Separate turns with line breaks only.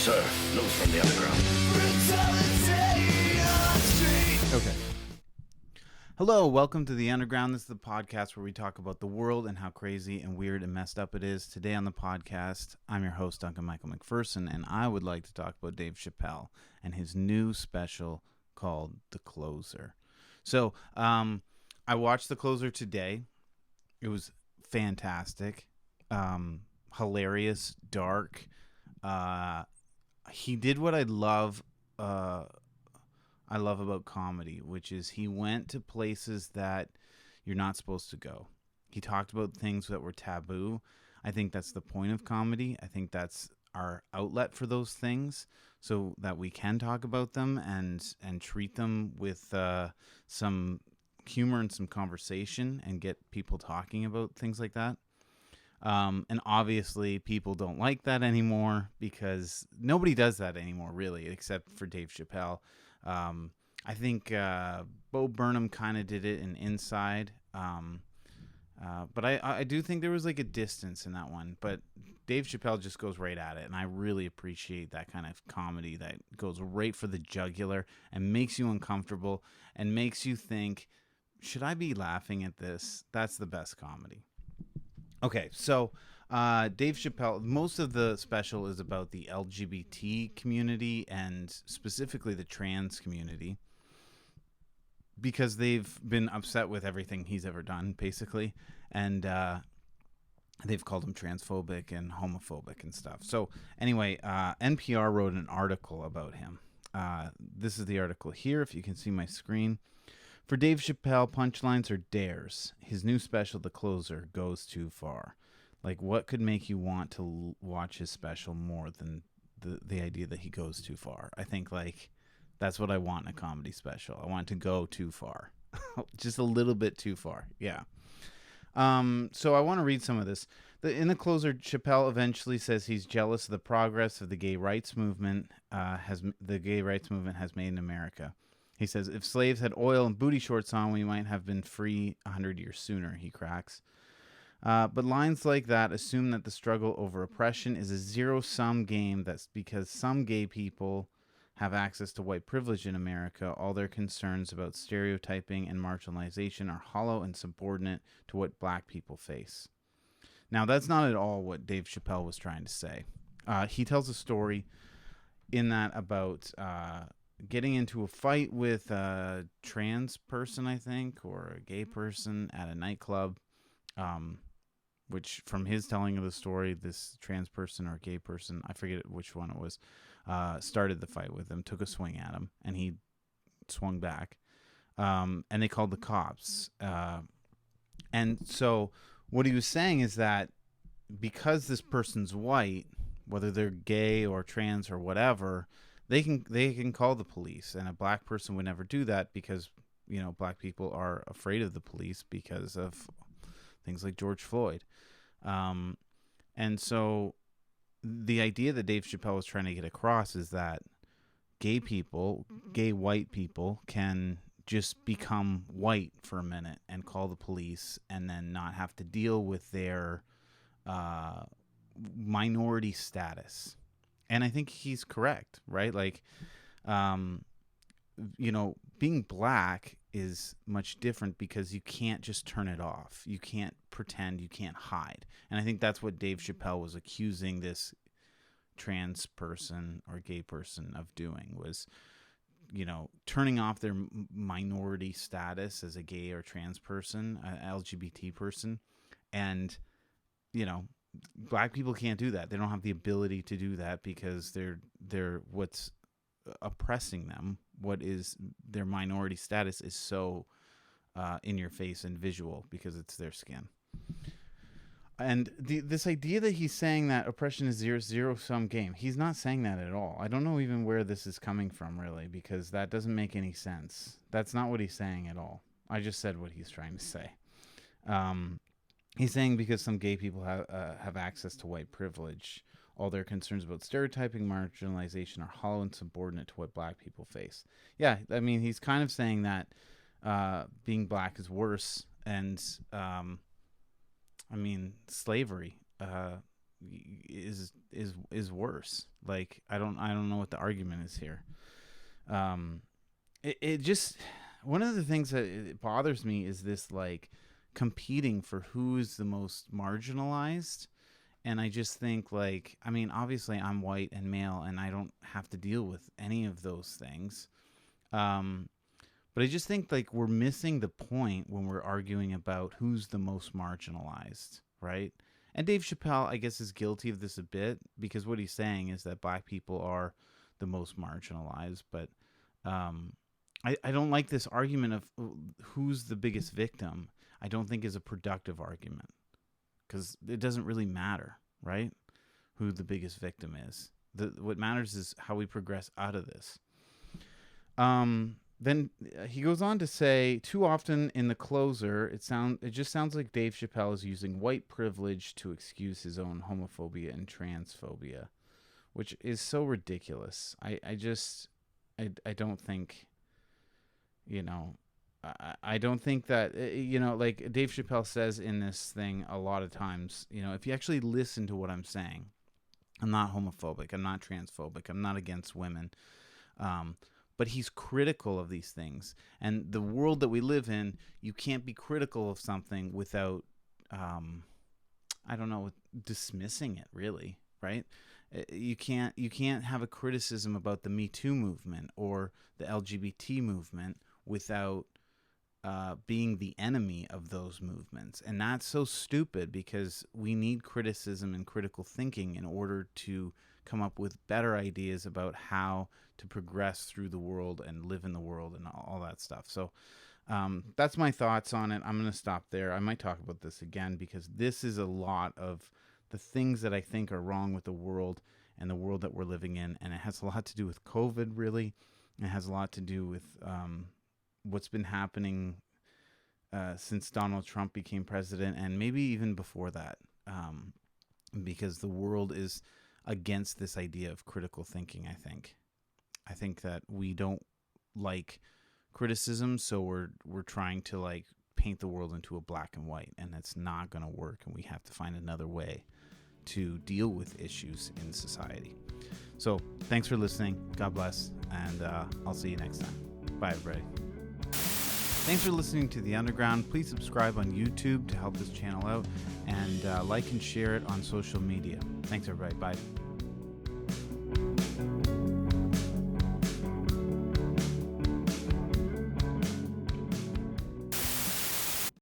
Sir, news from the underground.
Okay. Hello, welcome to The Underground. This is the podcast where we talk about the world and how crazy and weird and messed up it is. Today on the podcast, I'm your host, Duncan Michael McPherson, and I would like to talk about Dave Chappelle and his new special called The Closer. So, I watched The Closer today. It was fantastic, hilarious, dark. He did what I love about comedy, which is he went to places that you're not supposed to go. He talked about things that were taboo. I think that's the point of comedy. I think that's our outlet for those things so that we can talk about them and treat them with some humor and some conversation and get people talking about things like that. And obviously people don't like that anymore because nobody does that anymore, really, except for Dave Chappelle. I think Bo Burnham kind of did it in Inside, but I do think there was like a distance in that one. But Dave Chappelle just goes right at it, and I really appreciate that kind of comedy that goes right for the jugular and makes you uncomfortable and makes you think, should I be laughing at this? That's the best comedy. Okay, so Dave Chappelle, most of the special is about the LGBT community and specifically the trans community because they've been upset with everything he's ever done, basically, and they've called him transphobic and homophobic and stuff. So anyway, NPR wrote an article about him. This is the article here, if you can see my screen. For Dave Chappelle, punchlines are dares. His new special, The Closer, goes too far. Like, what could make you want to watch his special more than the idea that he goes too far? I think, like, that's what I want in a comedy special. I want it to go too far. Just a little bit too far. Yeah. So I want to read some of this. In The Closer, Chappelle eventually says he's jealous of the progress of the gay rights movement has made in America. He says, if slaves had oil and booty shorts on, we might have been free 100 years sooner, he cracks. But lines like that assume that the struggle over oppression is a zero-sum game. That's because some gay people have access to white privilege in America. All their concerns about stereotyping and marginalization are hollow and subordinate to what black people face. Now, that's not at all what Dave Chappelle was trying to say. He tells a story in that about getting into a fight with a trans person, I think, or a gay person at a nightclub, which from his telling of the story, this trans person or gay person, I forget which one it was, started the fight with him, took a swing at him, and he swung back. And they called the cops. And so what he was saying is that because this person's white, whether they're gay or trans or whatever, they can call the police, and a black person would never do that because, you know, black people are afraid of the police because of things like George Floyd. And so the idea that Dave Chappelle was trying to get across is that gay white people can just become white for a minute and call the police and then not have to deal with their minority status. And I think he's correct, right? Like, you know, being black is much different because you can't just turn it off. You can't pretend, you can't hide. And I think that's what Dave Chappelle was accusing this trans person or gay person of doing, was, you know, turning off their minority status as a gay or trans person, an LGBT person. And, you know, black people can't do that. They don't have the ability to do that because they're what's oppressing them, what is their minority status, is so in your face and visual because it's their skin. And this idea that he's saying that oppression is zero-sum game, he's not saying that at all. I don't know even where this is coming from, really, because that doesn't make any sense. That's not what he's saying at all. I just said what he's trying to say. He's saying because some gay people have access to white privilege, all their concerns about stereotyping, marginalization are hollow and subordinate to what black people face. Yeah, I mean, he's kind of saying that being black is worse, and I mean, slavery. is worse. Like, I don't know what the argument is here. It just, one of the things that it bothers me is this, like, competing for who is the most marginalized. And I just think, like, I mean, obviously I'm white and male and I don't have to deal with any of those things. But I just think, like, we're missing the point when we're arguing about who's the most marginalized, right? And Dave Chappelle, I guess, is guilty of this a bit, because what he's saying is that black people are the most marginalized. But I don't like this argument of who's the biggest victim. I don't think is a productive argument, because it doesn't really matter, right? Who the biggest victim is. What matters is how we progress out of this. Then he goes on to say, too often in the closer, it just sounds like Dave Chappelle is using white privilege to excuse his own homophobia and transphobia, which is so ridiculous. I don't think, I don't think that, like Dave Chappelle says in this thing a lot of times, if you actually listen to what I'm saying, I'm not homophobic, I'm not transphobic, I'm not against women. But he's critical of these things. And the world that we live in, you can't be critical of something without, dismissing it, really, right? You can't have a criticism about the Me Too movement or the LGBT movement without being the enemy of those movements. And that's so stupid, because we need criticism and critical thinking in order to come up with better ideas about how to progress through the world and live in the world and all that stuff. So that's my thoughts on it. I'm going to stop there. I might talk about this again, because this is a lot of the things that I think are wrong with the world and the world that we're living in. And it has a lot to do with COVID, really. It has a lot to do with what's been happening since Donald Trump became president, and maybe even before that, because the world is against this idea of critical thinking. I think that we don't like criticism, so we're trying to, like, paint the world into a black and white, and it's not going to work, and we have to find another way to deal with issues in society. So thanks for listening. God bless, and I'll see you next time. Bye, everybody. Thanks for listening to The Underground. Please subscribe on YouTube to help this channel out, and like and share it on social media. Thanks, everybody. Bye.